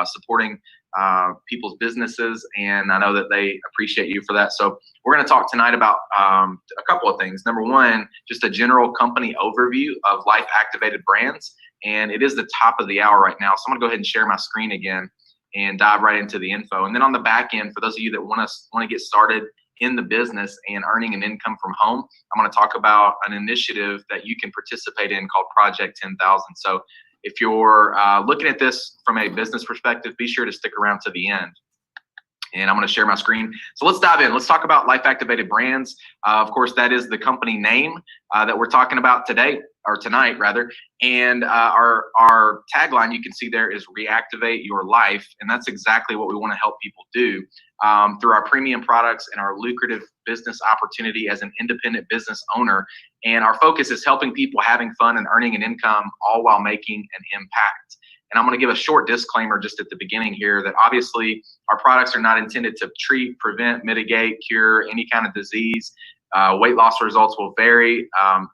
supporting people's businesses, and I know that they appreciate you for that. So we're going to talk tonight about a couple of things. Number one, just a general company overview of Life Activated Brands, and it is the top of the hour right now. So I'm going to go ahead and share my screen again and dive right into the info. And then on the back end, for those of you that want to get started in the business and earning an income from home, I'm going to talk about an initiative that you can participate in called Project 10,000. So if you're looking at this from a business perspective, be sure to stick around to the end. And I'm going to share my screen. So let's dive in. Let's talk about Life Activated Brands. Of course, that is the company name that we're talking about today, or tonight rather. And our tagline, you can see there, is Reactivate Your Life. And that's exactly what we want to help people do through our premium products and our lucrative business opportunity as an independent business owner. And our focus is helping people having fun and earning an income, all while making an impact. And I'm going to give a short disclaimer just at the beginning here that obviously our products are not intended to treat, prevent, mitigate, cure any kind of disease. Weight loss results will vary.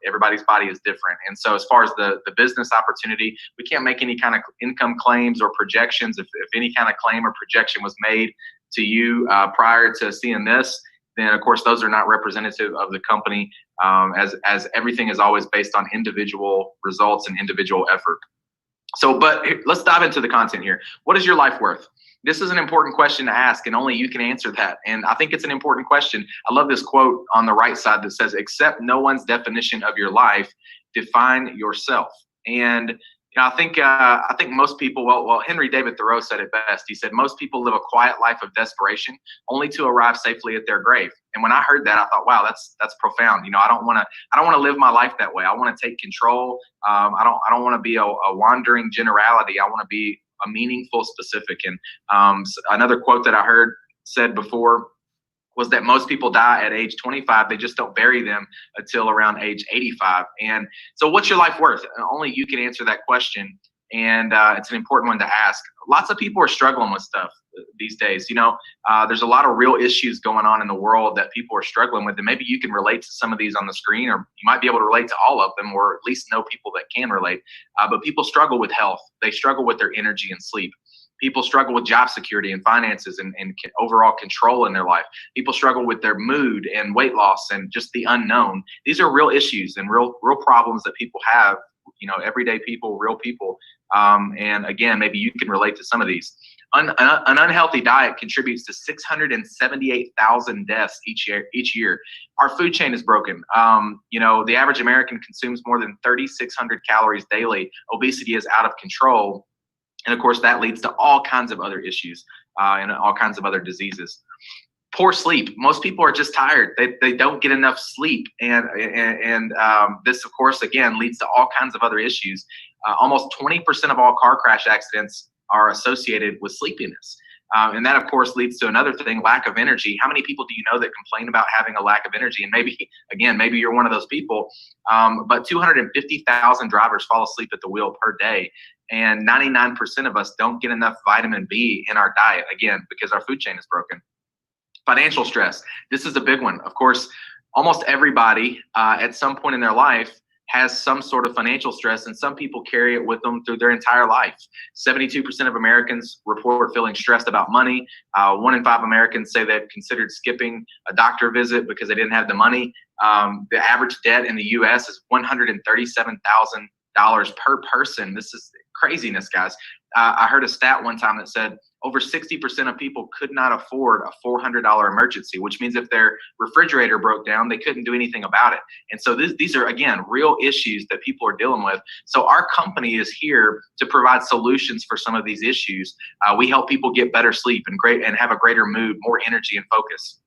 Everybody's body is different. And so as far as the business opportunity, we can't make any kind of income claims or projections. If any kind of claim or projection was made to you prior to seeing this, then of course those are not representative of the company, as everything is always based on individual results and individual effort. So, but let's dive into the content here. What is your life worth? This is an important question to ask, and only you can answer that. And I think it's an important question. I love this quote on the right side that says, "Accept no one's definition of your life, define yourself." And I think most people, well, Henry David Thoreau said it best. He said, most people live a quiet life of desperation only to arrive safely at their grave. And when I heard that, I thought, wow, that's profound. I don't want to live my life that way. I want to take control. I don't want to be a wandering generality. I want to be a meaningful specific. And another quote that I heard said before was that most people die at age 25. They just don't bury them until around age 85. And so what's your life worth? Only you can answer that question. And it's an important one to ask. Lots of people are struggling with stuff these days. There's a lot of real issues going on in the world that people are struggling with. And maybe you can relate to some of these on the screen, or you might be able to relate to all of them, or at least know people that can relate. But people struggle with health. They struggle with their energy and sleep. People struggle with job security and finances and overall control in their life. People struggle with their mood and weight loss and just the unknown. These are real issues and real problems that people have, everyday people, real people. And again, maybe you can relate to some of these. An unhealthy diet contributes to 678,000 deaths each year. Our food chain is broken. The average American consumes more than 3,600 calories daily. Obesity is out of control. And of course, that leads to all kinds of other issues and all kinds of other diseases. Poor sleep. Most people are just tired. They don't get enough sleep. And this, of course, again, leads to all kinds of other issues. Almost 20% of all car crash accidents are associated with sleepiness. And that, of course, leads to another thing, lack of energy. How many people do you know that complain about having a lack of energy? And maybe you're one of those people. But 250,000 drivers fall asleep at the wheel per day. And 99% of us don't get enough vitamin B in our diet, again, because our food chain is broken. Financial stress. This is a big one. Of course, almost everybody at some point in their life has some sort of financial stress, and some people carry it with them through their entire life. 72% of Americans report feeling stressed about money. 1 in 5 Americans say they've considered skipping a doctor visit because they didn't have the money. The average debt in the U.S. is $137,000 per person. This is craziness, guys. I heard a stat one time that said over 60% of people could not afford a $400 emergency, which means if their refrigerator broke down, they couldn't do anything about it. And so these are, again, real issues that people are dealing with. So our company is here to provide solutions for some of these issues. We help people get better sleep and have a greater mood, more energy and focus.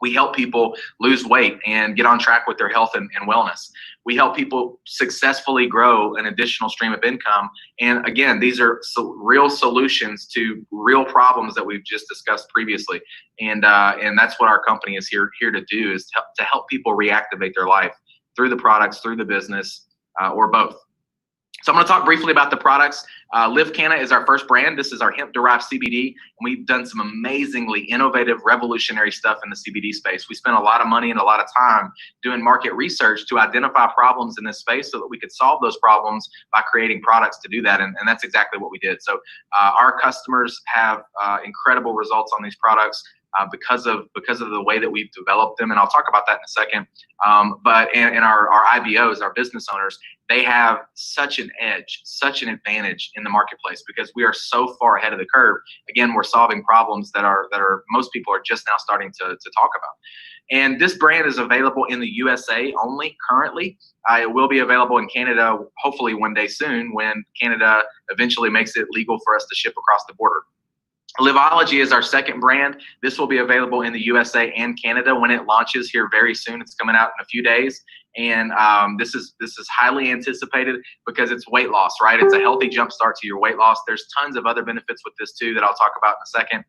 We help people lose weight and get on track with their health and wellness. We help people successfully grow an additional stream of income. And again, these are real solutions to real problems that we've just discussed previously. And that's what our company is here to do, is to help people reactivate their life through the products, through the business, or both. So I'm going to talk briefly about the products. LiveCanna is our first brand. This is our hemp-derived CBD, and we've done some amazingly innovative, revolutionary stuff in the CBD space. We spent a lot of money and a lot of time doing market research to identify problems in this space so that we could solve those problems by creating products to do that, and that's exactly what we did. So our customers have incredible results on these products. Because of the way that we've developed them, and I'll talk about that in a second. But our IBOs, our business owners, they have such an edge, such an advantage in the marketplace because we are so far ahead of the curve. Again, we're solving problems that are most people are just now starting to talk about. And this brand is available in the USA only currently. It will be available in Canada, hopefully one day soon, when Canada eventually makes it legal for us to ship across the border. Liveology is our second brand. This will be available in the USA and Canada when it launches here very soon. It's coming out in a few days, and this is highly anticipated because it's weight loss, right? It's a healthy jump start to your weight loss. There's tons of other benefits with this too that I'll talk about in a second.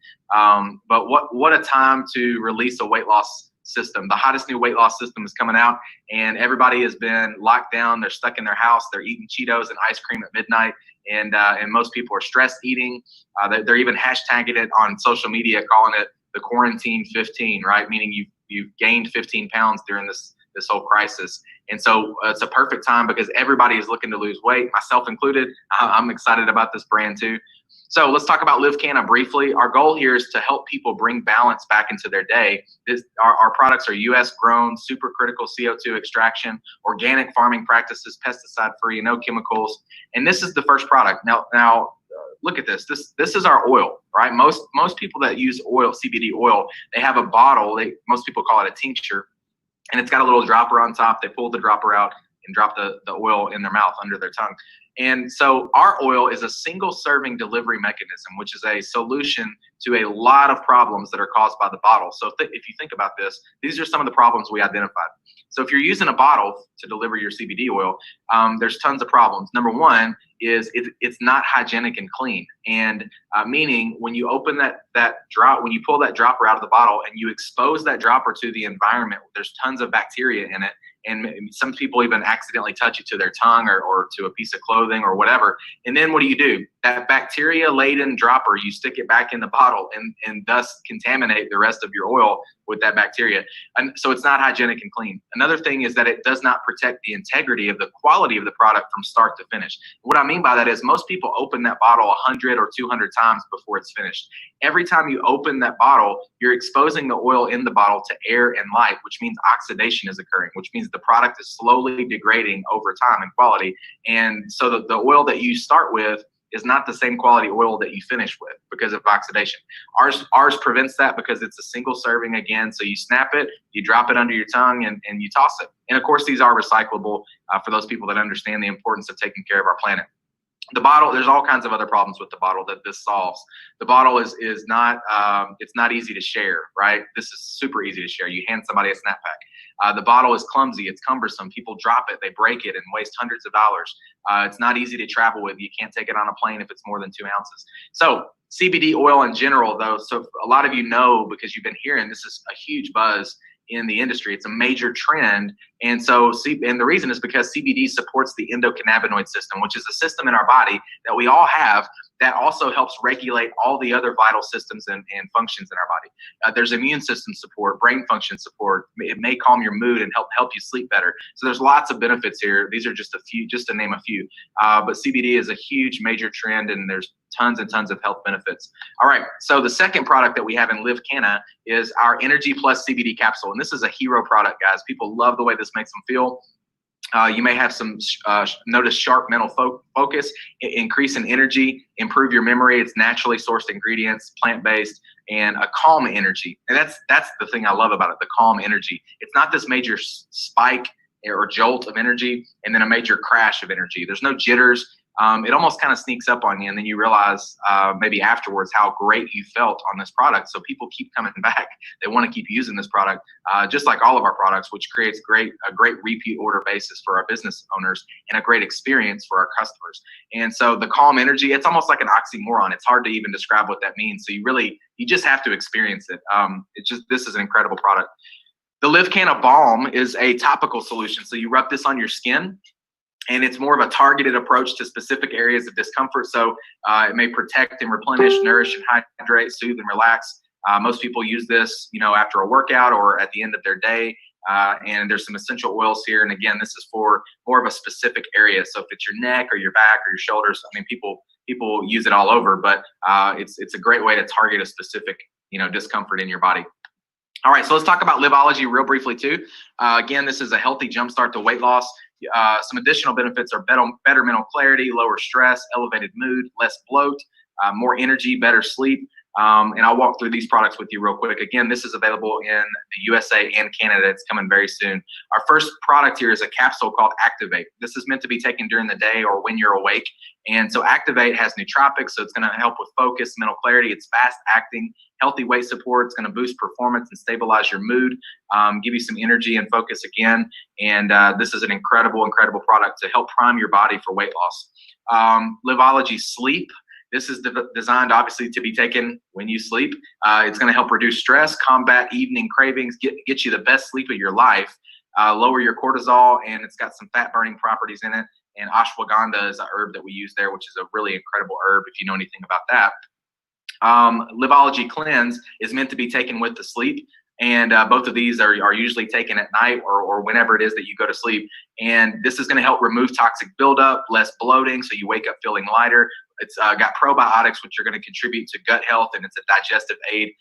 But what a time to release a weight loss system. The hottest new weight loss system is coming out, and everybody has been locked down. They're stuck in their house. They're eating Cheetos and ice cream at midnight, and most people are stress eating. They're even hashtagging it on social media, calling it the quarantine 15, right? Meaning you've gained 15 pounds during this whole crisis. And so it's a perfect time because everybody is looking to lose weight, myself included. I'm excited about this brand too. So let's talk about LiveCanna briefly. Our goal here is to help people bring balance back into their day. Our products are U.S. grown, supercritical CO2 extraction, organic farming practices, pesticide-free, no chemicals. And this is the first product. Now look at this. This is our oil, right? Most people that use oil, CBD oil, they have a bottle. Most people call it a tincture, and it's got a little dropper on top. They pull the dropper out and drop the oil in their mouth under their tongue. And so our oil is a single serving delivery mechanism, which is a solution to a lot of problems that are caused by the bottle. So if you think about this, these are some of the problems we identified. So if you're using a bottle to deliver your CBD oil, there's tons of problems. Number one is it's not hygienic and clean. And meaning when you open when you pull that dropper out of the bottle and you expose that dropper to the environment, there's tons of bacteria in it. And some people even accidentally touch it to their tongue or to a piece of clothing or whatever. And then what do? That bacteria-laden dropper, you stick it back in the bottle and thus contaminate the rest of your oil with that bacteria. And so it's not hygienic and clean. Another thing is that it does not protect the integrity of the quality of the product from start to finish. What I mean by that is most people open that bottle 100 or 200 times before it's finished. Every time you open that bottle, you're exposing the oil in the bottle to air and light, which means oxidation is occurring, which means the product is slowly degrading over time in quality. And so the oil that you start with is not the same quality oil that you finish with because of oxidation. Ours prevents that because it's a single serving again. So you snap it, you drop it under your tongue, and you toss it. And of course, these are recyclable for those people that understand the importance of taking care of our planet. The bottle, there's all kinds of other problems with the bottle that this solves. The bottle is not, it's not easy to share, right? This is super easy to share. You hand somebody a snap pack. The bottle is clumsy, it's cumbersome. People drop it, they break it and waste hundreds of dollars. It's not easy to travel with. You can't take it on a plane if it's more than 2 ounces. So CBD oil in general though, so a lot of you know, because you've been hearing, this is a huge buzz in the industry. It's a major trend. And so, and the reason is because CBD supports the endocannabinoid system, which is a system in our body that we all have that also helps regulate all the other vital systems and functions in our body. There's immune system support, brain function support. It may calm your mood and help you sleep better. So there's lots of benefits here. These are just a few, just to name a few. But CBD is a huge major trend, and there's tons and tons of health benefits. All right, so the second product that we have in LiveCanna is our Energy Plus CBD capsule. And this is a hero product, guys. People love the way this makes them feel. You may have some notice sharp mental focus, increase in energy, improve your memory. It's naturally sourced ingredients, plant-based, and a calm energy. And that's the thing I love about it, the calm energy. It's not this major spike or jolt of energy and then a major crash of energy. There's no jitters. It almost kind of sneaks up on you, and then you realize maybe afterwards how great you felt on this product. So people keep coming back. They want to keep using this product, just like all of our products, which creates a great repeat order basis for our business owners and a great experience for our customers. And so the calm energy, it's almost like an oxymoron. It's hard to even describe what that means. So you just have to experience it. This is an incredible product. The LiveCanna Balm is a topical solution. So you rub this on your skin. and it's more of a targeted approach to specific areas of discomfort. So it may protect and replenish, nourish and hydrate, soothe and relax. Most people use this, after a workout or at the end of their day. And there's some essential oils here. And again, this is for more of a specific area. So if it's your neck or your back or your shoulders, I mean, people use it all over, but it's a great way to target a specific, discomfort in your body. All right, so let's talk about Liveology real briefly too. Again, this is a healthy jumpstart to weight loss. Some additional benefits are better mental clarity, lower stress, elevated mood, less bloat, more energy, better sleep. And I'll walk through these products with you real quick. Again, this is available in the USA and Canada. It's coming very soon. Our first product here is a capsule called Activate. This is meant to be taken during the day or when you're awake. And so Activate has nootropics, so it's going to help with focus, mental clarity. It's fast acting, healthy weight support. It's going to boost performance and stabilize your mood, give you some energy and focus again. And this is an incredible product to help prime your body for weight loss. Liveology Sleep. This is designed, obviously, to be taken when you sleep. It's going to help reduce stress, combat evening cravings, get you the best sleep of your life, lower your cortisol, and it's got some fat-burning properties in it. And ashwagandha is a herb that we use there, which is a really incredible herb if you know anything about that. Liveology Cleanse is meant to be taken with the sleep. And both of these are usually taken at night or whenever it is that you go to sleep. And this is going to help remove toxic buildup, less bloating, so you wake up feeling lighter. It's got probiotics, which are going to contribute to gut health, and it's a digestive aid.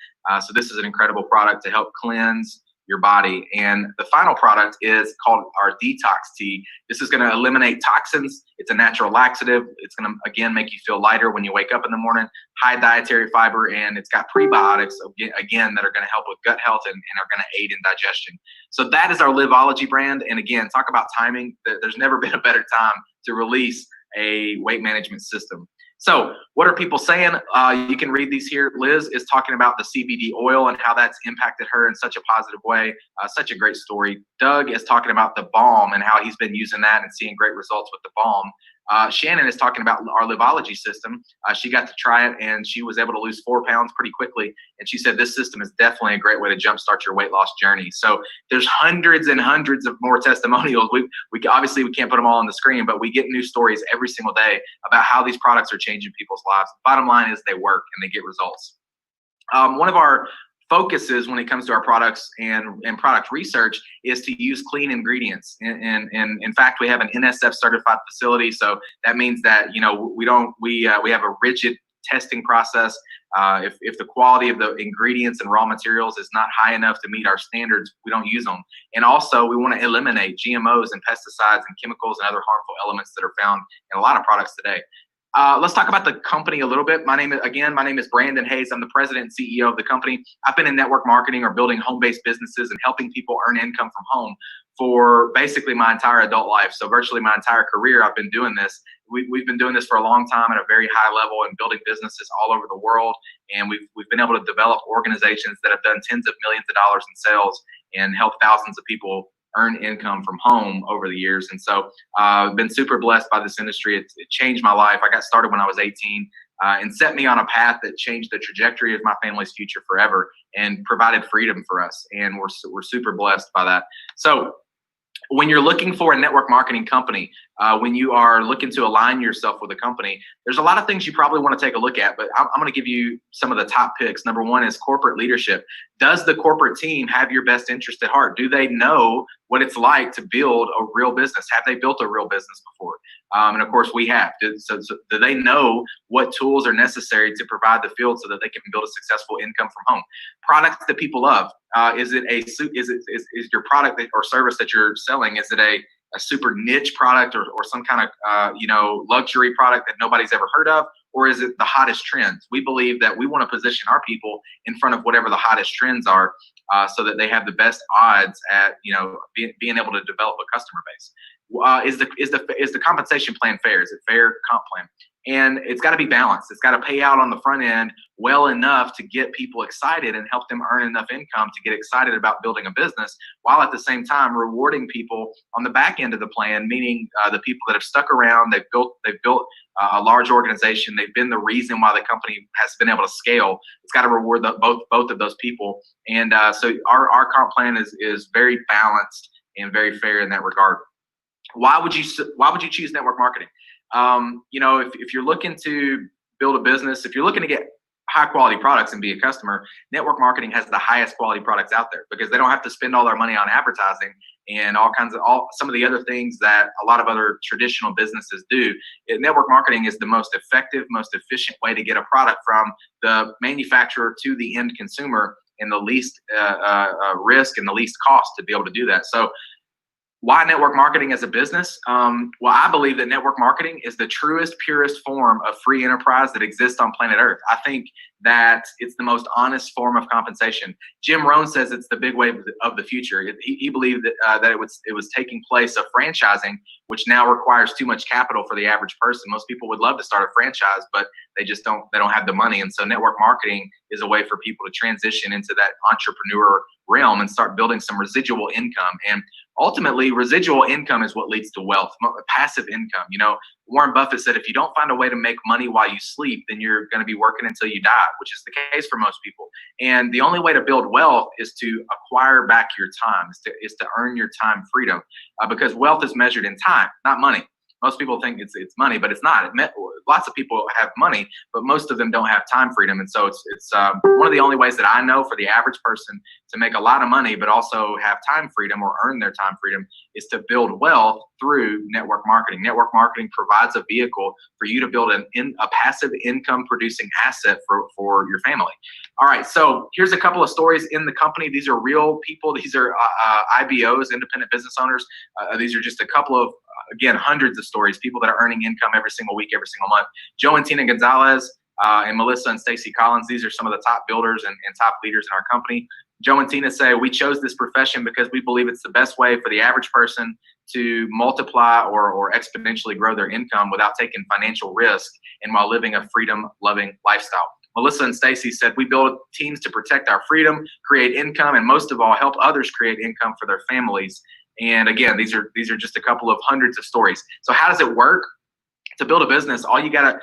So this is an incredible product to help cleanse your body. And the final product is called our Detox Tea. This is going to eliminate toxins. It's a natural laxative. It's going to, again, make you feel lighter when you wake up in the morning. High dietary fiber, and it's got prebiotics, again, that are going to help with gut health and are going to aid in digestion. So that is our Liveology brand. And again, talk about timing. There's never been a better time to release a weight management system. So what are people saying? You can read these here. Liz is talking about the CBD oil and how that's impacted her in such a positive way. Such a great story. Doug is talking about the balm and how he's been using that and seeing great results with the balm. Shannon is talking about our Liveology system. She got to try it and she was able to lose 4 pounds pretty quickly. And she said this system is definitely a great way to jumpstart your weight loss journey. So there's hundreds and hundreds of more testimonials. We obviously we can't put them all on the screen, but we get new stories every single day about how these products are changing people's lives. Bottom line is they work and they get results. One of our focuses when it comes to our products and product research is to use clean ingredients. And in fact, we have an NSF certified facility. So that means that, we have a rigid testing process. If the quality of the ingredients and raw materials is not high enough to meet our standards, we don't use them. And also we want to eliminate GMOs and pesticides and chemicals and other harmful elements that are found in a lot of products today. Let's talk about the company a little bit. My name is Brandon Hayes. I'm the president and CEO of the company. I've been in network marketing or building home-based businesses and helping people earn income from home for basically my entire adult life. So virtually my entire career, I've been doing this. We've been doing this for a long time at a very high level and building businesses all over the world. And we've been able to develop organizations that have done tens of millions of dollars in sales and help thousands of people earn income from home over the years. And so I've been super blessed by this industry. It changed my life. I got started when I was 18 and set me on a path that changed the trajectory of my family's future forever and provided freedom for us. And we're super blessed by that. So when you're looking for a network marketing company, when you are looking to align yourself with a company, there's a lot of things you probably want to take a look at, but I'm going to give you some of the top picks. Number one is corporate leadership. Does the corporate team have your best interest at heart? Do they know what it's like to build a real business? Have they built a real business before? And of course we have. So do they know what tools are necessary to provide the field so that they can build a successful income from home? Products that people love. Is your product or service that you're selling, is it a super niche product or some kind of luxury product that nobody's ever heard of, or is it the hottest trends? We believe that we want to position our people in front of whatever the hottest trends are, so that they have the best odds at being able to develop a customer base. Is the compensation plan fair? Is it fair comp plan? And it's got to be balanced. It's got to pay out on the front end well enough to get people excited and help them earn enough income to get excited about building a business, while at the same time rewarding people on the back end of the plan, meaning the people that have stuck around, they've built a large organization, they've been the reason why the company has been able to scale. It's got to reward both of those people. And so our comp plan is very balanced and very fair in that regard. Why would you choose network marketing? If you're looking to build a business, if you're looking to get high quality products and be a customer, network marketing has the highest quality products out there because they don't have to spend all their money on advertising and some of the other things that a lot of other traditional businesses do. Network marketing is the most effective, most efficient way to get a product from the manufacturer to the end consumer in the least risk and the least cost to be able to do that. So why network marketing as a business? Well, I believe that network marketing is the truest, purest form of free enterprise that exists on planet Earth. I think that it's the most honest form of compensation. Jim Rohn says it's the big wave of the future. He believed that it was taking place of franchising, which now requires too much capital for the average person. Most people would love to start a franchise, but they don't have the money. And so network marketing is a way for people to transition into that entrepreneur realm and start building some residual income. And ultimately, residual income is what leads to wealth, passive income. Warren Buffett said, if you don't find a way to make money while you sleep, then you're going to be working until you die, which is the case for most people. And the only way to build wealth is to acquire back your time, is to earn your time freedom, because wealth is measured in time, not money. Most people think it's money, but it's not. Lots of people have money, but most of them don't have time freedom. And so it's one of the only ways that I know for the average person to make a lot of money, but also have time freedom or earn their time freedom, is to build wealth through network marketing. Network marketing provides a vehicle for you to build a passive income producing asset for your family. All right, so here's a couple of stories in the company. These are real people. These are IBOs, independent business owners. These are just a couple of, again, hundreds of stories, people that are earning income every single week, every single month. Joe and Tina Gonzalez and Melissa and Stacy Collins, these are some of the top builders and top leaders in our company. Joe and Tina say, we chose this profession because we believe it's the best way for the average person to multiply or exponentially grow their income without taking financial risk and while living a freedom-loving lifestyle. Melissa and Stacy said, we build teams to protect our freedom, create income, and most of all, help others create income for their families. And again, these are just a couple of hundreds of stories. So how does it work? To build a business, all you gotta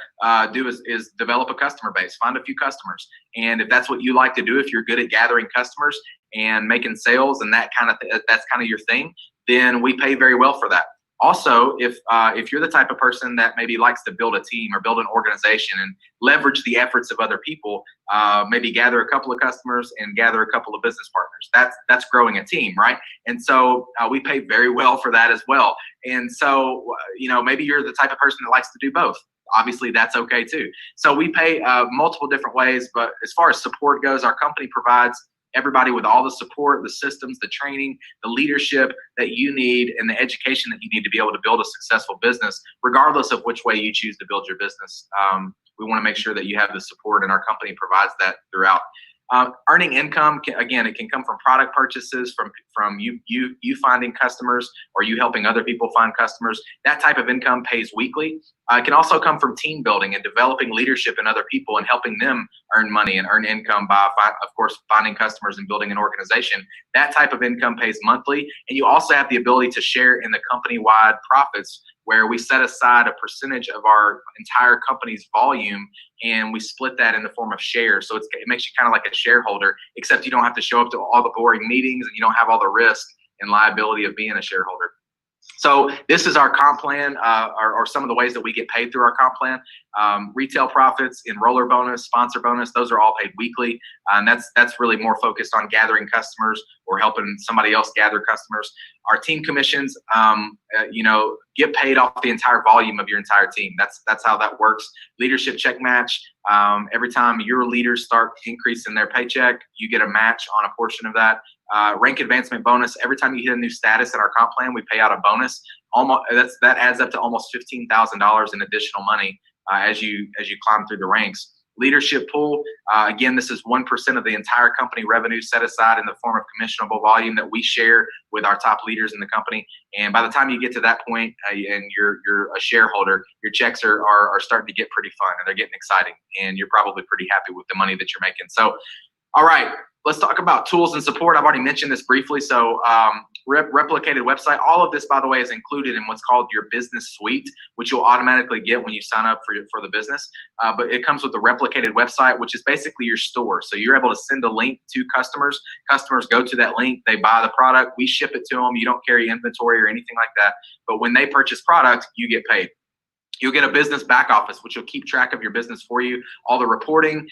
do is develop a customer base, find a few customers. And if that's what you like to do, if you're good at gathering customers and making sales and that's kind of your thing, then we pay very well for that. Also, if you're the type of person that maybe likes to build a team or build an organization and leverage the efforts of other people, maybe gather a couple of customers and gather a couple of business partners, that's growing a team, right? And so we pay very well for that as well. And so, maybe you're the type of person that likes to do both. Obviously, that's okay too. So we pay multiple different ways, but as far as support goes, our company provides everybody with all the support, the systems, the training, the leadership that you need, and the education that you need to be able to build a successful business, regardless of which way you choose to build your business. We want to make sure that you have the support, and our company provides that throughout. Earning income, it can come from product purchases, from you finding customers, or you helping other people find customers. That type of income pays weekly. It can also come from team building and developing leadership in other people and helping them earn money and earn income by, of course, finding customers and building an organization. That type of income pays monthly. And you also have the ability to share in the company-wide profits, where we set aside a percentage of our entire company's volume and we split that in the form of shares. So it makes you kind of like a shareholder, except you don't have to show up to all the boring meetings and you don't have all the risk and liability of being a shareholder. So this is our comp plan, or some of the ways that we get paid through our comp plan. Retail profits, enroller bonus, sponsor bonus, those are all paid weekly. And that's really more focused on gathering customers or helping somebody else gather customers. Our team commissions, get paid off the entire volume of your entire team. That's how that works. Leadership check match. Every time your leaders start increasing their paycheck, you get a match on a portion of that. Rank advancement bonus. Every time you hit a new status in our comp plan, we pay out a bonus. That adds up to almost $15,000 in additional money as you climb through the ranks. Leadership pool. Again, this is 1% of the entire company revenue set aside in the form of commissionable volume that we share with our top leaders in the company. And by the time you get to that point and you're a shareholder, your checks are starting to get pretty fun and they're getting exciting, and you're probably pretty happy with the money that you're making. So, all right, let's talk about tools and support. I've already mentioned this briefly. So replicated website. All of this, by the way, is included in what's called your business suite, which you'll automatically get when you sign up for the business. But it comes with the replicated website, which is basically your store. So you're able to send a link to customers. Customers go to that link, they buy the product, we ship it to them. You don't carry inventory or anything like that. But when they purchase product, you get paid. You'll get a business back office, which will keep track of your business for you. All the reporting,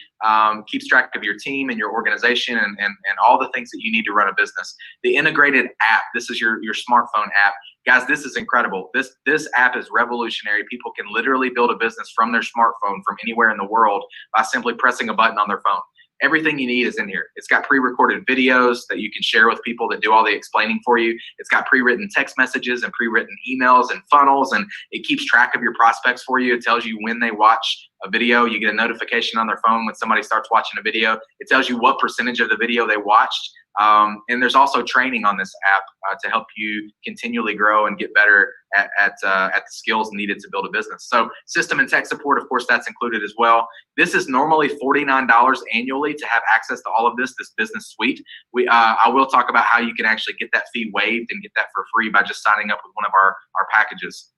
keeps track of your team and your organization and all the things that you need to run a business. The integrated app, this is your smartphone app. Guys, this is incredible. This app is revolutionary. People can literally build a business from their smartphone from anywhere in the world by simply pressing a button on their phone. Everything you need is in here. It's got pre-recorded videos that you can share with people that do all the explaining for you. It's got pre-written text messages and pre-written emails and funnels, and it keeps track of your prospects for you. It tells you when they watch a video. You get a notification on their phone when somebody starts watching a video. It tells you what percentage of the video they watched. And there's also training on this app to help you continually grow and get better at the skills needed to build a business. So system and tech support, of course, that's included as well. This is normally $49 annually to have access to all of this business suite. I will talk about how you can actually get that fee waived and get that for free by just signing up with one of our packages.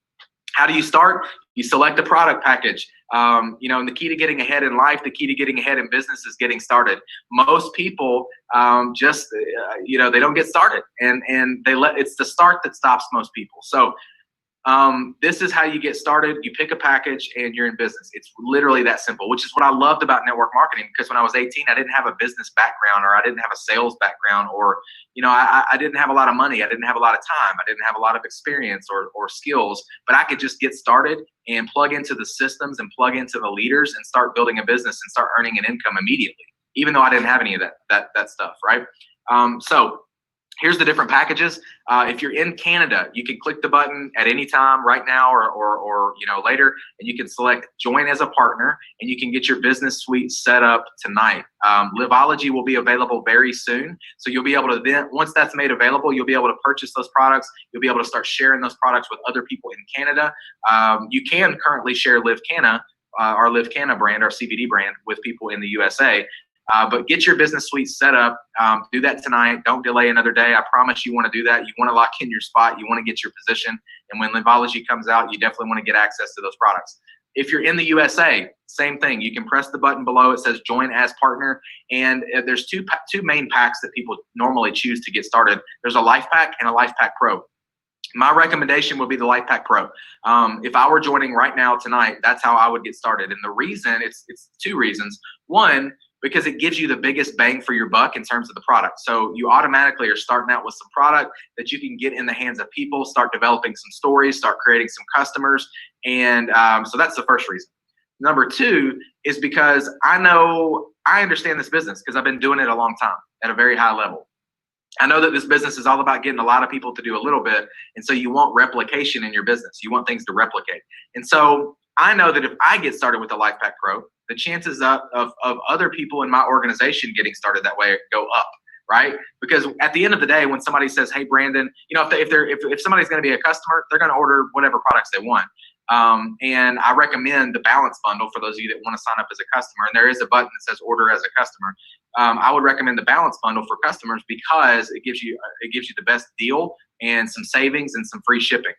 How do you start? You select a product package. And the key to getting ahead in life, the key to getting ahead in business is getting started. Most people they don't get started, and it's the start that stops most people. So this is how you get started. You pick a package and you're in business. It's literally that simple, which is what I loved about network marketing, because when I was 18, I didn't have a business background, or I didn't have a sales background, or I didn't have a lot of money. I didn't have a lot of time. I didn't have a lot of experience or skills, but I could just get started and plug into the systems and plug into the leaders and start building a business and start earning an income immediately, even though I didn't have any of that stuff, right? So here's the different packages. If you're in Canada, you can click the button at any time right now or later, and you can select join as a partner, and you can get your business suite set up tonight. Liveology will be available very soon. So you'll be able to then, once that's made available, you'll be able to purchase those products. You'll be able to start sharing those products with other people in Canada. You can currently share LiveCanna, our LiveCanna brand, our CBD brand, with people in the USA. But get your business suite set up. Do that tonight. Don't delay another day. I promise you want to do that. You want to lock in your spot. You want to get your position. And when Liveology comes out, you definitely want to get access to those products. If you're in the USA, same thing. You can press the button below. It says join as partner. And there's two main packs that people normally choose to get started. There's a Life Pack and a Life Pack Pro. My recommendation would be the Life Pack Pro. If I were joining right now tonight, that's how I would get started. And the reason, it's two reasons. One, because it gives you the biggest bang for your buck in terms of the product. So you automatically are starting out with some product that you can get in the hands of people, start developing some stories, start creating some customers. And so that's the first reason. Number two is because I understand this business because I've been doing it a long time at a very high level. I know that this business is all about getting a lot of people to do a little bit. And so you want replication in your business. You want things to replicate. And so I know that if I get started with the Life Pack Pro, the chances of other people in my organization getting started that way go up, right? Because at the end of the day, when somebody says, "Hey, Brandon," if somebody's going to be a customer, they're going to order whatever products they want. And I recommend the Balance Bundle for those of you that want to sign up as a customer. And there is a button that says "Order as a customer." I would recommend the Balance Bundle for customers because it gives you the best deal and some savings and some free shipping.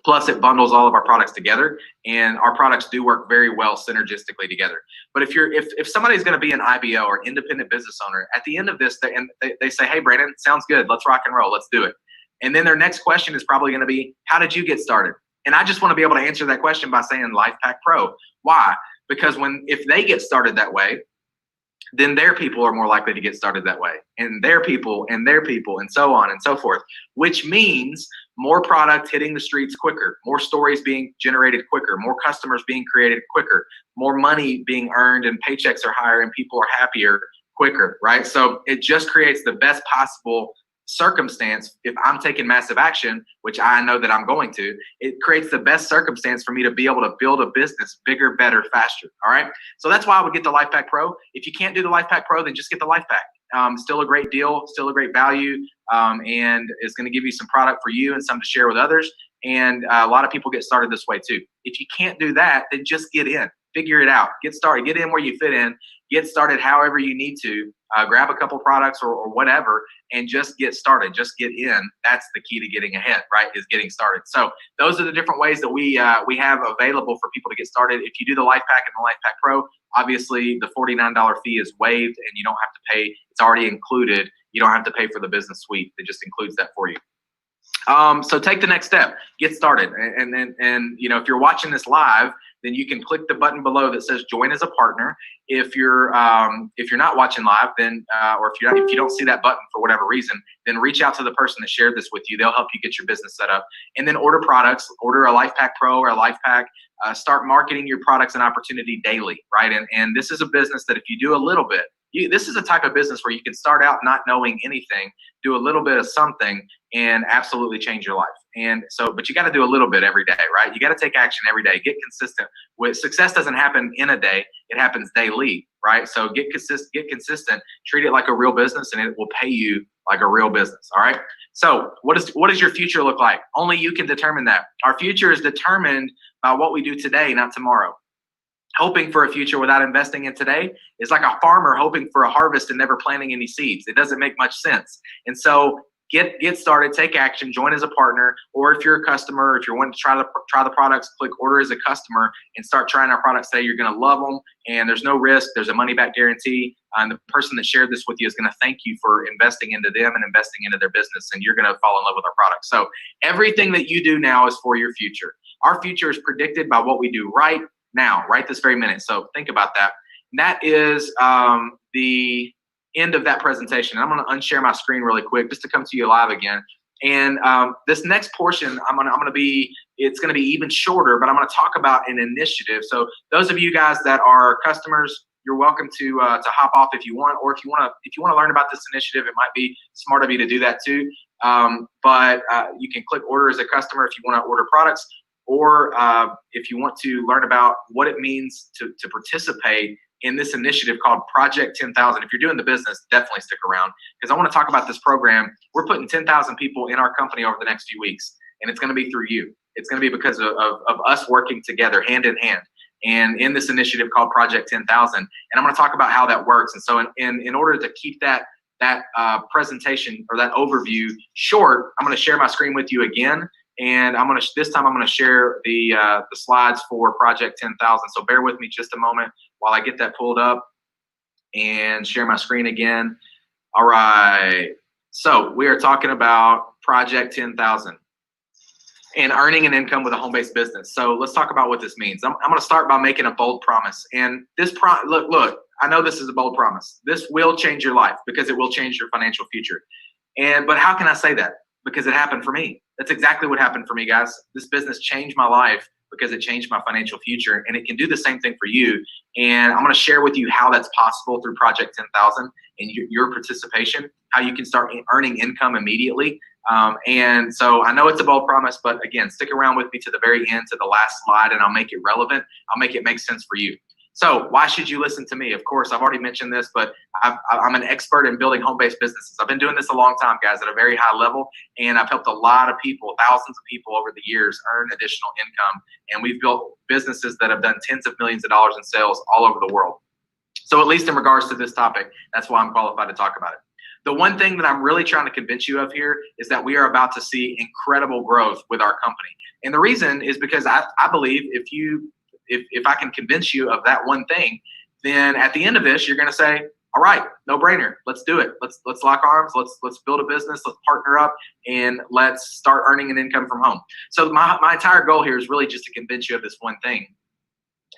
Plus, it bundles all of our products together, and our products do work very well synergistically together. But if somebody's going to be an IBO or independent business owner, at the end of this, they say, "Hey, Brandon, sounds good. Let's rock and roll. Let's do it." And then their next question is probably going to be, "How did you get started?" And I just want to be able to answer that question by saying Life Pack Pro. Why? Because if they get started that way, then their people are more likely to get started that way, and their people, and their people, and so on and so forth, which means more product hitting the streets quicker, more stories being generated quicker, more customers being created quicker, more money being earned, and paychecks are higher, and people are happier quicker, right? So it just creates the best possible circumstance. If I'm taking massive action, which I know that I'm going to, it creates the best circumstance for me to be able to build a business bigger, better, faster. All right. So that's why I would get the Life Pack Pro. If you can't do the Life Pack Pro, then just get the Life Pack. Still a great deal, still a great value, and it's going to give you some product for you and some to share with others. And a lot of people get started this way too. If you can't do that, then just get in. Figure it out. Get started. Get in where you fit in. get started however you need to. Grab a couple products or whatever, and just get started. Just get in. That's the key to getting ahead, right? Is getting started. So those are the different ways that we have available for people to get started. If you do the Life Pack and the Life Pack Pro, obviously the $49 fee is waived, and you don't have to pay. It's already included. You don't have to pay for the business suite. It just includes that for you. So take the next step, get started. And you know, if you're watching this live, then you can click the button below that says join as a partner. If you're not watching live, then or if you don't see that button for whatever reason, then reach out to the person that shared this with you. They'll help you get your business set up, and then order products. Order a Life Pack Pro or a Life Pack. Start marketing your products and opportunity daily, right? And this is a business that if you do a little bit, this is a type of business where you can start out not knowing anything, do a little bit of something, and absolutely change your life. And so, but you got to do a little bit every day, right? You got to take action every day. Get consistent. With success doesn't happen in a day; it happens daily, right? So get consistent. Treat it like a real business, and it will pay you like a real business. All right. So, what does your future look like? Only you can determine that. Our future is determined by what we do today, not tomorrow. Hoping for a future without investing in today is like a farmer hoping for a harvest and never planting any seeds. It doesn't make much sense. And so get started, take action, join as a partner, or if you're a customer, or if you're wanting to try the products, click order as a customer and start trying our products today. You're going to love them, and there's no risk. There's a money back guarantee. And the person that shared this with you is going to thank you for investing into them and investing into their business, and you're going to fall in love with our products. So everything that you do now is for your future. Our future is predicted by what we do right now, right this very minute. So think about that. And that is the end of that presentation. I'm going to unshare my screen really quick just to come to you live again. And this next portion, it's going to be even shorter, but I'm going to talk about an initiative. So those of you guys that are customers, you're welcome to hop off if you want, or if you want to learn about this initiative, it might be smart of you to do that too. But you can click order as a customer if you want to order products, or if you want to learn about what it means to participate in this initiative called Project 10,000. If you're doing the business, definitely stick around, because I want to talk about this program. We're putting 10,000 people in our company over the next few weeks, and it's going to be through you. It's going to be because of us working together hand in hand, and in this initiative called Project 10,000. And I'm going to talk about how that works. And so in order to keep that presentation or that overview short, I'm going to share my screen with you again. And this time I'm going to share the slides for Project 10,000. So bear with me just a moment while I get that pulled up and share my screen again. All right. So we are talking about Project 10,000 and earning an income with a home-based business. So let's talk about what this means. I'm going to start by making a bold promise. And this look, I know this is a bold promise. This will change your life because it will change your financial future. But how can I say that? Because it happened for me. That's exactly what happened for me, guys. This business changed my life because it changed my financial future, and it can do the same thing for you. And I'm going to share with you how that's possible through Project 10,000 and your participation, how you can start earning income immediately. And so I know it's a bold promise, but again, stick around with me to the very end, to the last slide, and I'll make it relevant. I'll make it make sense for you. So why should you listen to me? Of course, I've already mentioned this, but I'm an expert in building home-based businesses. I've been doing this a long time, guys, at a very high level, and I've helped a lot of people, thousands of people over the years earn additional income, and we've built businesses that have done tens of millions of dollars in sales all over the world. So at least in regards to this topic, that's why I'm qualified to talk about it. The one thing that I'm really trying to convince you of here is that we are about to see incredible growth with our company. And the reason is because I believe if I can convince you of that one thing, then at the end of this, you're going to say, all right, no brainer. Let's do it. Let's lock arms. Let's build a business. Let's partner up, and let's start earning an income from home. So my entire goal here is really just to convince you of this one thing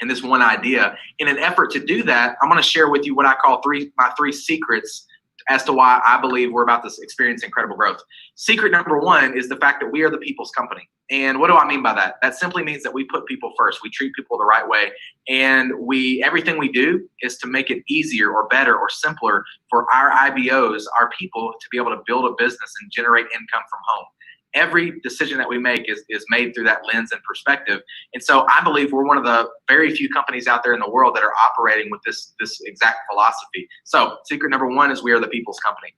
and this one idea. In an effort to do that, I'm going to share with you what I call my three secrets as to why I believe we're about to experience incredible growth. Secret number one is the fact that we are the people's company. And what do I mean by that? That simply means that we put people first. We treat people the right way. And everything we do is to make it easier or better or simpler for our IBOs, our people, to be able to build a business and generate income from home. Every decision that we make is made through that lens and perspective. And so I believe we're one of the very few companies out there in the world that are operating with this exact philosophy. So secret number one is we are the people's company.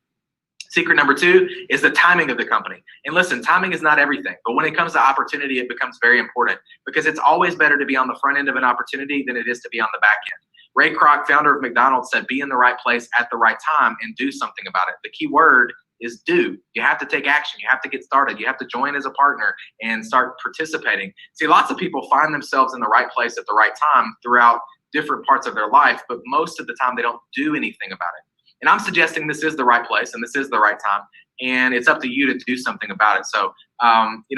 Secret number two is the timing of the company. And listen, timing is not everything, but when it comes to opportunity, it becomes very important, because it's always better to be on the front end of an opportunity than it is to be on the back end. Ray Kroc, founder of McDonald's, said, be in the right place at the right time and do something about it. The key word is do. You have to take action. You have to get started. You have to join as a partner and start participating. See, lots of people find themselves in the right place at the right time throughout different parts of their life, but most of the time they don't do anything about it. And I'm suggesting this is the right place and this is the right time, and it's up to you to do something about it. So,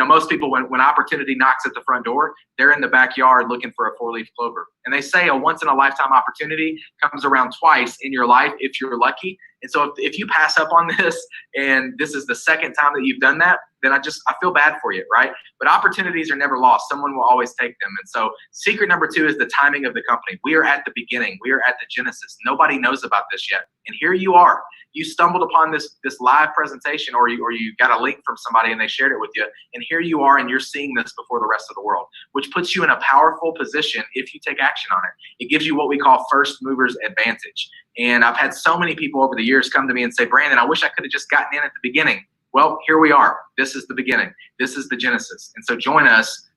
most people, when opportunity knocks at the front door, they're in the backyard looking for a four-leaf clover. And they say a once-in-a-lifetime opportunity comes around twice in your life if you're lucky. And so if you pass up on this and this is the second time that you've done that, then I feel bad for you, right? But opportunities are never lost. Someone will always take them. And so secret number 2 is the timing of the company. We are at the beginning. We are at the genesis. Nobody knows about this yet. And here you are. You stumbled upon this live presentation, or you got a link from somebody and they shared it with you. And here you are, and you're seeing this before the rest of the world, which puts you in a powerful position if you take action on it. It gives you what we call first movers advantage. And I've had so many people over the years come to me and say, Brandon, I wish I could have just gotten in at the beginning. Well, here we are. This is the beginning. This is the genesis. And so join us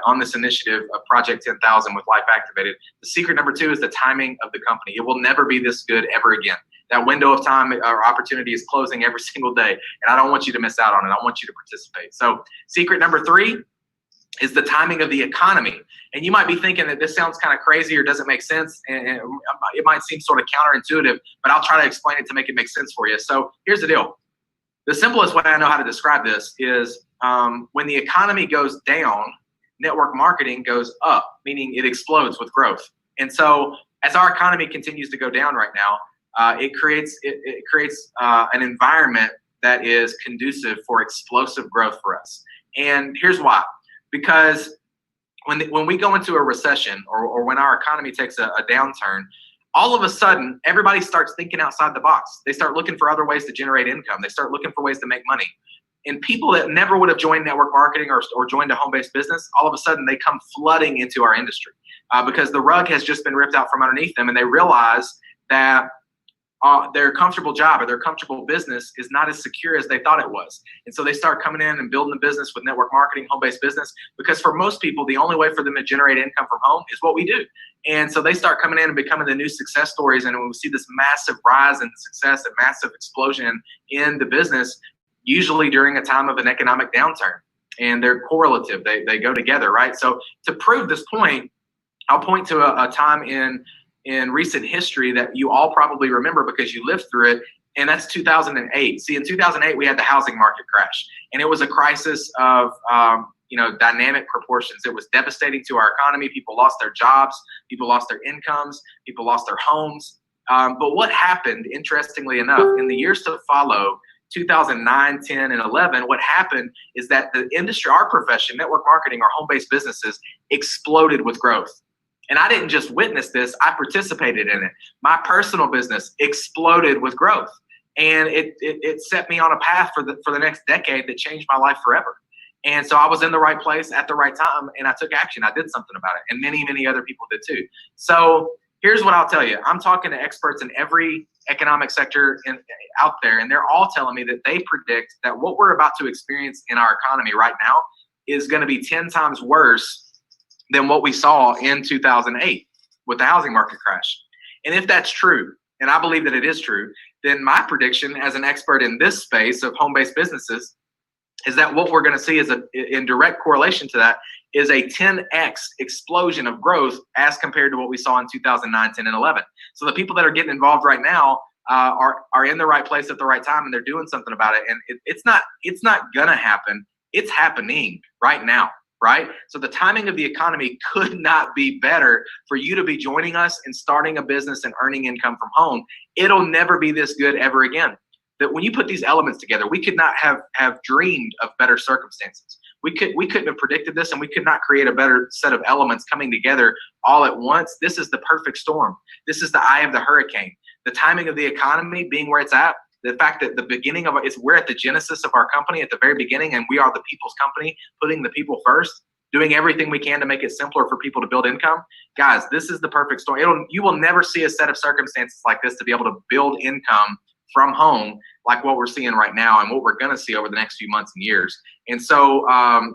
on this initiative of Project 10,000 with Life Activated. The secret number 2 is the timing of the company. It will never be this good ever again. That window of time or opportunity is closing every single day, and I don't want you to miss out on it. I want you to participate. So secret number 3 is the timing of the economy. And you might be thinking that this sounds kind of crazy or doesn't make sense, and it might seem sort of counterintuitive, but I'll try to explain it to make it make sense for you. So here's the deal. The simplest way I know how to describe this is when the economy goes down, network marketing goes up, meaning it explodes with growth. And so as our economy continues to go down right now, it creates an environment that is conducive for explosive growth for us. And here's why. Because when we go into a recession or when our economy takes a downturn, all of a sudden, everybody starts thinking outside the box. They start looking for other ways to generate income. They start looking for ways to make money. And people that never would have joined network marketing or joined a home-based business, all of a sudden they come flooding into our industry because the rug has just been ripped out from underneath them, and they realize that their comfortable job or their comfortable business is not as secure as they thought it was. And so they start coming in and building a business with network marketing, home-based business, because for most people, the only way for them to generate income from home is what we do. And so they start coming in and becoming the new success stories. And we see this massive rise in success and massive explosion in the business, usually during a time of an economic downturn. And they're correlative. They go together, right? So to prove this point, I'll point to a time in recent history that you all probably remember because you lived through it, and that's 2008. See, in 2008, we had the housing market crash, and it was a crisis of dynamic proportions. It was devastating to our economy. People lost their jobs, people lost their incomes, people lost their homes. But what happened, interestingly enough, in the years to follow, 2009, 10, and 11, what happened is that the industry, our profession, network marketing, or home-based businesses, exploded with growth. And I didn't just witness this, I participated in it. My personal business exploded with growth. And it set me on a path for the next decade that changed my life forever. And so I was in the right place at the right time, and I took action. I did something about it, and many, many other people did too. So here's what I'll tell you. I'm talking to experts in every economic sector out there, and they're all telling me that they predict that what we're about to experience in our economy right now is going to be 10 times worse than what we saw in 2008 with the housing market crash. And if that's true, and I believe that it is true, then my prediction as an expert in this space of home-based businesses is that what we're going to see is in direct correlation to that is a 10x explosion of growth as compared to what we saw in 2009, 10, and 11. So the people that are getting involved right now are in the right place at the right time, and they're doing something about it. And it's not going to happen. It's happening right now. Right? So the timing of the economy could not be better for you to be joining us and starting a business and earning income from home. It'll never be this good ever again. That when you put these elements together, we could not have dreamed of better circumstances. We couldn't have predicted this, and we could not create a better set of elements coming together all at once. This is the perfect storm. This is the eye of the hurricane. The timing of the economy being where it's at, the fact that the beginning of we're at the genesis of our company at the very beginning, and we are the people's company, putting the people first, doing everything we can to make it simpler for people to build income. Guys, this is the perfect story. You will never see a set of circumstances like this to be able to build income from home, like what we're seeing right now and what we're going to see over the next few months and years. And so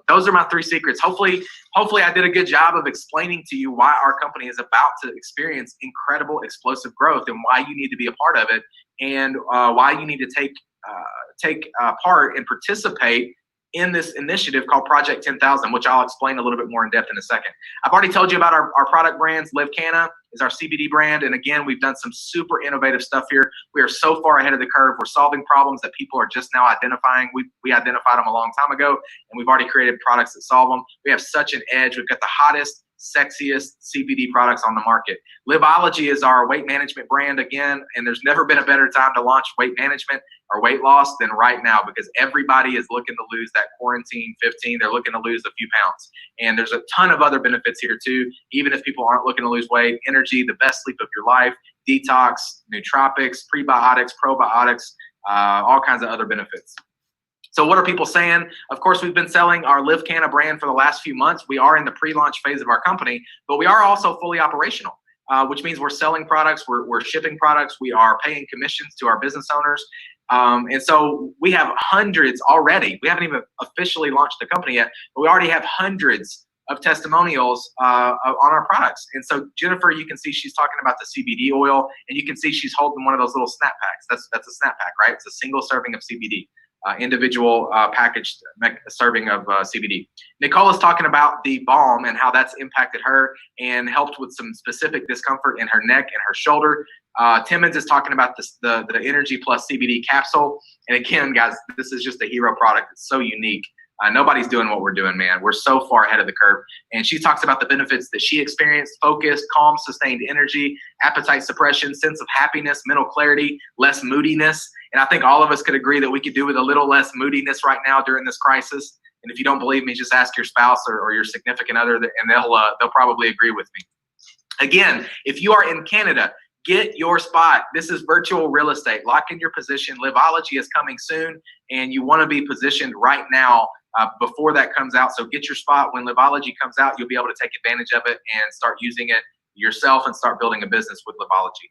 those are my 3 secrets. Hopefully I did a good job of explaining to you why our company is about to experience incredible explosive growth and why you need to be a part of it, and why you need to take part and participate in this initiative called Project 10,000, which I'll explain a little bit more in depth in a second. I've already told you about our product brands. LiveCanna is our CBD brand. And again, we've done some super innovative stuff here. We are so far ahead of the curve. We're solving problems that people are just now identifying. We identified them a long time ago, and we've already created products that solve them. We have such an edge. We've got the hottest, sexiest CBD products on the market. Liveology is our weight management brand again, and there's never been a better time to launch weight management or weight loss than right now, because everybody is looking to lose that quarantine 15. They're looking to lose a few pounds. And there's a ton of other benefits here too, even if people aren't looking to lose weight. Energy, the best sleep of your life, detox, nootropics, prebiotics, probiotics, all kinds of other benefits. So what are people saying? Of course, we've been selling our LiveCanna brand for the last few months. We are in the pre-launch phase of our company, but we are also fully operational, which means we're selling products, we're shipping products, we are paying commissions to our business owners. And so we have hundreds already. We haven't even officially launched the company yet, but we already have hundreds of testimonials on our products. And so Jennifer, you can see she's talking about the CBD oil, and you can see she's holding one of those little snap packs. That's a snap pack, right? It's a single serving of CBD. Individual packaged serving of CBD. Nicole is talking about the balm and how that's impacted her and helped with some specific discomfort in her neck and her shoulder. Timmons is talking about the Energy Plus CBD capsule. And again, guys, this is just a hero product. It's so unique. Nobody's doing what we're doing, man. We're so far ahead of the curve. And she talks about the benefits that she experienced: focus, calm, sustained energy, appetite suppression, sense of happiness, mental clarity, less moodiness. And I think all of us could agree that we could do with a little less moodiness right now during this crisis. And if you don't believe me, just ask your spouse or your significant other, and they'll probably agree with me. Again, if you are in Canada, get your spot. This is virtual real estate. Lock in your position. Liveology is coming soon, and you want to be positioned right now before that comes out. So get your spot. When Liveology comes out, you'll be able to take advantage of it and start using it yourself and start building a business with Liveology.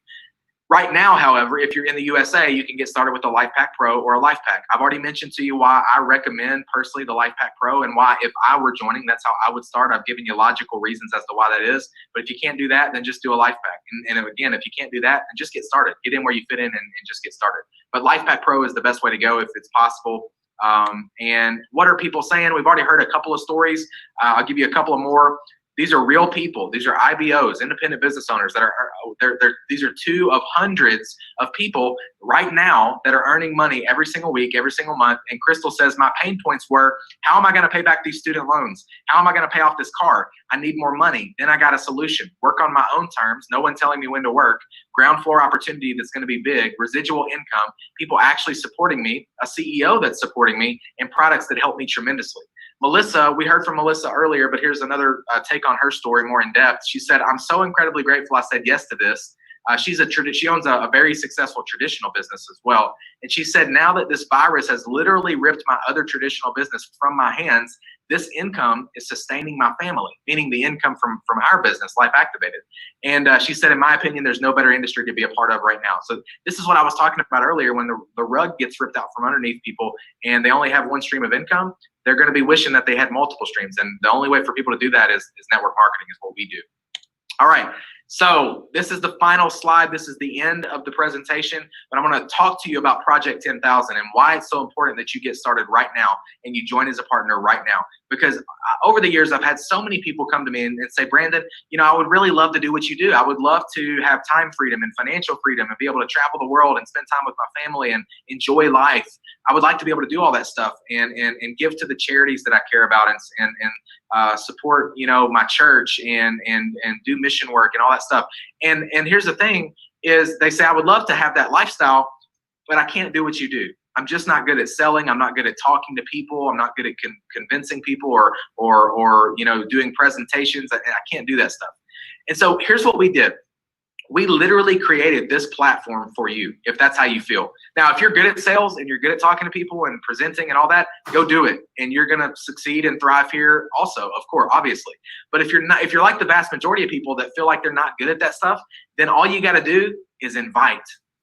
Right now, however, if you're in the USA, you can get started with a LifePak Pro or a LifePak. I've already mentioned to you why I recommend personally the LifePak Pro, and why if I were joining, that's how I would start. I've given you logical reasons as to why that is. But if you can't do that, then just do a LifePak. And again, if you can't do that, then just get started. Get in where you fit in and just get started. But LifePak Pro is the best way to go if it's possible. And what are people saying? We've already heard a couple of stories. I'll give you a couple of more. These are real people. These are IBOs, independent business owners, that are these are 2 of hundreds of people right now that are earning money every single week, every single month. And Crystal says, my pain points were, how am I going to pay back these student loans? How am I going to pay off this car? I need more money. Then I got a solution. Work on my own terms. No one telling me when to work. Ground floor opportunity that's going to be big. Residual income. People actually supporting me. A CEO that's supporting me. And products that help me tremendously. Melissa, we heard from Melissa earlier, but here's another take on her story more in depth. She said, I'm so incredibly grateful I said yes to this. She owns a very successful traditional business as well. And she said, now that this virus has literally ripped my other traditional business from my hands, this income is sustaining my family, meaning the income from our business, Life Activated. And she said, in my opinion, there's no better industry to be a part of right now. So this is what I was talking about earlier. When the rug gets ripped out from underneath people and they only have one stream of income, they're going to be wishing that they had multiple streams. And the only way for people to do that is network marketing, is what we do. All right. So this is the final slide. This is the end of the presentation, but I'm going to talk to you about Project 10,000 and why it's so important that you get started right now and you join as a partner right now. Because over the years, I've had so many people come to me and say, Brandon, I would really love to do what you do. I would love to have time freedom and financial freedom and be able to travel the world and spend time with my family and enjoy life. I would like to be able to do all that stuff and give to the charities that I care about and support, my church and do mission work and all that stuff. And here's the thing is, they say, I would love to have that lifestyle, but I can't do what you do. I'm just not good at selling. I'm not good at talking to people. I'm not good at convincing people or doing presentations. I can't do that stuff. And so here's what we did. We literally created this platform for you, if that's how you feel. Now, if you're good at sales and you're good at talking to people and presenting and all that, go do it. And you're going to succeed and thrive here also, of course, obviously. But if you're like the vast majority of people that feel like they're not good at that stuff, then all you got to do is invite.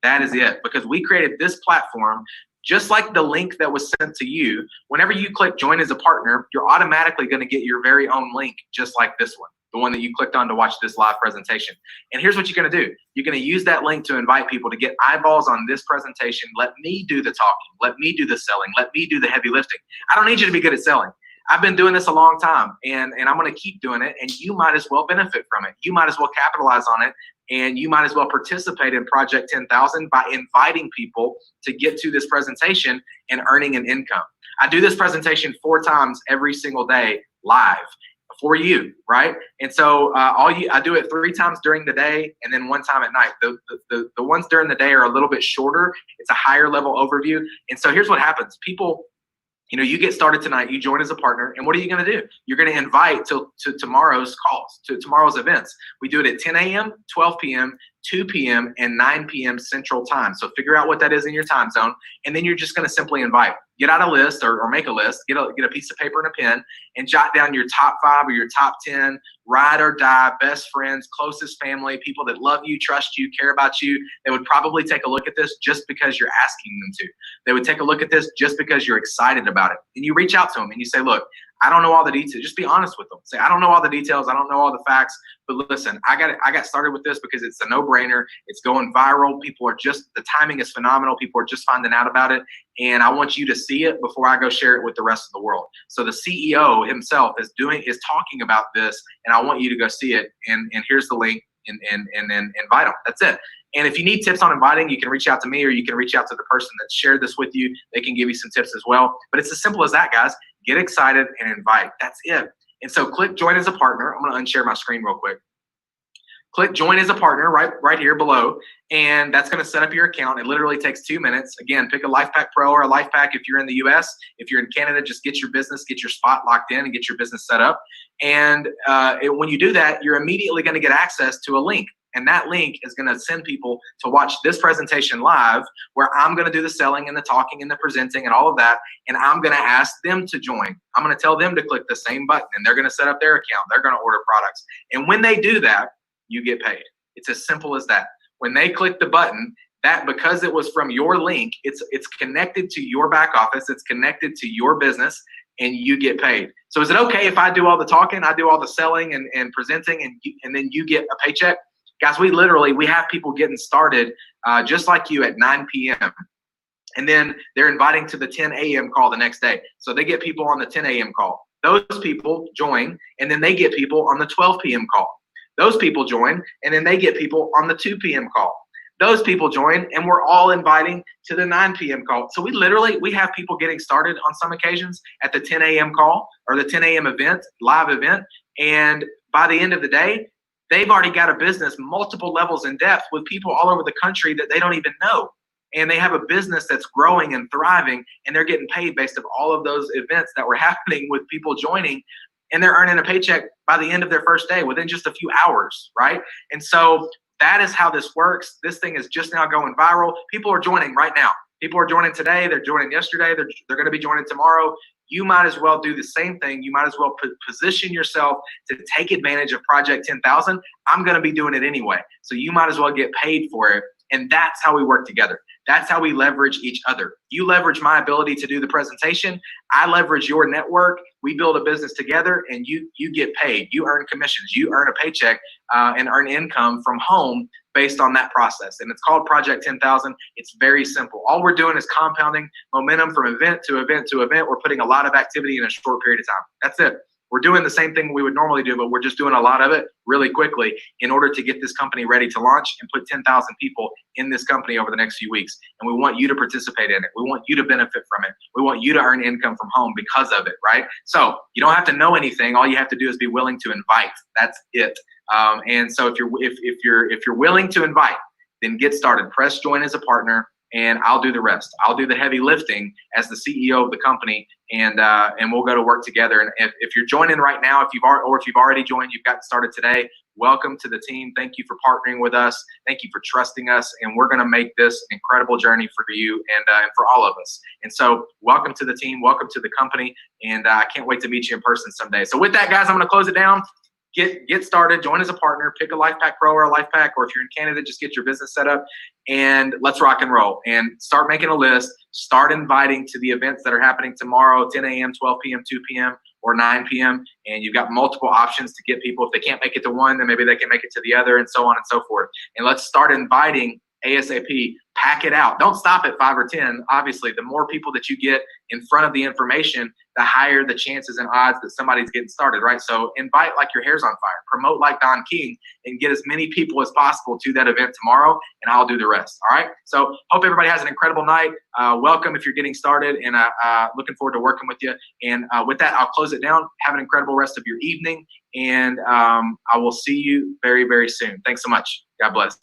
That is it, because we created this platform just like the link that was sent to you. Whenever you click join as a partner, you're automatically going to get your very own link, just like this one, the one that you clicked on to watch this live presentation. And here's what you're going to do. You're going to use that link to invite people to get eyeballs on this presentation. Let me do the talking. Let me do the selling. Let me do the heavy lifting. I don't need you to be good at selling. I've been doing this a long time, and I'm going to keep doing it, and you might as well benefit from it. You might as well capitalize on it, and you might as well participate in Project 10,000 by inviting people to get to this presentation and earning an income. I do this presentation 4 times every single day live for you, right? And so I do it 3 times during the day and then 1 time at night. The ones during the day are a little bit shorter. It's a higher level overview. And so here's what happens. People, you get started tonight, you join as a partner, and what are you going to do? You're going to invite to tomorrow's calls, to tomorrow's events. We do it at 10 a.m., 12 p.m., 2 p.m., and 9 p.m. Central Time. So figure out what that is in your time zone, and then you're just going to simply invite. Get out a list or make a list, get a piece of paper and a pen, and jot down your top 5 or your top 10 ride or die best friends, closest family, people that love you, trust you, care about you. They would probably take a look at this just because you're asking them to. They would take a look at this just because you're excited about it. And you reach out to them and you say, look, I don't know all the details. Just be honest with them. Say, I don't know all the details. I don't know all the facts. But listen, I got started with this because it's a no-brainer. It's going viral. The timing is phenomenal. People are just finding out about it. And I want you to see it before I go share it with the rest of the world. So the CEO himself is talking about this, and I want you to go see it. And here's the link, and then invite them. That's it. And if you need tips on inviting, you can reach out to me, or you can reach out to the person that shared this with you. They can give you some tips as well. But it's as simple as that, guys. Get excited and invite. That's it. And so click join as a partner. I'm going to unshare my screen real quick. Click join as a partner right here below, and that's going to set up your account. It literally takes 2 minutes. Again, pick a LifePack Pro or a LifePack if you're in the US. If you're in Canada, just get your spot locked in and get your business set up. And when you do that, you're immediately going to get access to a link. And that link is going to send people to watch this presentation live, where I'm going to do the selling and the talking and the presenting and all of that. And I'm going to ask them to join. I'm going to tell them to click the same button, and they're going to set up their account. They're going to order products. And when they do that, you get paid. It's as simple as that. When they click the button, that because it was from your link, it's connected to your back office. It's connected to your business, and you get paid. So is it okay if I do all the talking, I do all the selling and presenting, and then you get a paycheck? Guys, we have people getting started just like you at 9 p.m. And then they're inviting to the 10 a.m. call the next day. So they get people on the 10 a.m. call. Those people join, and then they get people on the 12 p.m. call. Those people join, and then they get people on the 2 p.m. call. Those people join, and we're all inviting to the 9 p.m. call. So we have people getting started on some occasions at the 10 a.m. call or the 10 a.m. event, live event. And by the end of the day, they've already got a business multiple levels in depth with people all over the country that they don't even know. And they have a business that's growing and thriving, and they're getting paid based on all of those events that were happening with people joining. And they're earning a paycheck by the end of their first day within just a few hours, right? And so that is how this works. This thing is just now going viral. People are joining right now. People are joining today. They're joining yesterday. They're going to be joining tomorrow. You might as well do the same thing. You might as well position yourself to take advantage of Project 10,000. I'm going to be doing it anyway. So you might as well get paid for it. And that's how we work together. That's how we leverage each other. You leverage my ability to do the presentation. I leverage your network. We build a business together, and you get paid. You earn commissions. You earn a paycheck and earn income from home based on that process. And it's called Project 10,000. It's very simple. All we're doing is compounding momentum from event to event to event. We're putting a lot of activity in a short period of time. That's it. We're doing the same thing we would normally do, but we're just doing a lot of it really quickly in order to get this company ready to launch and put 10,000 people in this company over the next few weeks. And we want you to participate in it. We want you to benefit from it. We want you to earn income from home because of it, right? So you don't have to know anything. All you have to do is be willing to invite. That's it. And so if you're willing to invite, then get started. Press join as a partner, and I'll do the rest. I'll do the heavy lifting as the CEO of the company, and we'll go to work together. And if you're joining right now, if you've already joined, you've gotten started today, welcome to the team. Thank you for partnering with us. Thank you for trusting us, and we're going to make this an incredible journey for you and for all of us. And so welcome to the team, welcome to the company, and I can't wait to meet you in person someday. So with that, guys, I'm going to close it down. get started, join as a partner, pick a LifePack Pro or a LifePack, or if you're in Canada, just get your business set up and let's rock and roll and start making a list, start inviting to the events that are happening tomorrow, 10 a.m., 12 p.m., 2 p.m., or 9 p.m. And you've got multiple options to get people. If they can't make it to one, then maybe they can make it to the other, and so on and so forth. And let's start inviting ASAP. Pack it out. Don't stop at 5 or 10. Obviously, the more people that you get in front of the information, the higher the chances and odds that somebody's getting started, right? So invite like your hair's on fire. Promote like Don King and get as many people as possible to that event tomorrow, and I'll do the rest, all right? So hope everybody has an incredible night. Welcome if you're getting started, and looking forward to working with you. And with that, I'll close it down. Have an incredible rest of your evening, and I will see you very, very soon. Thanks so much. God bless.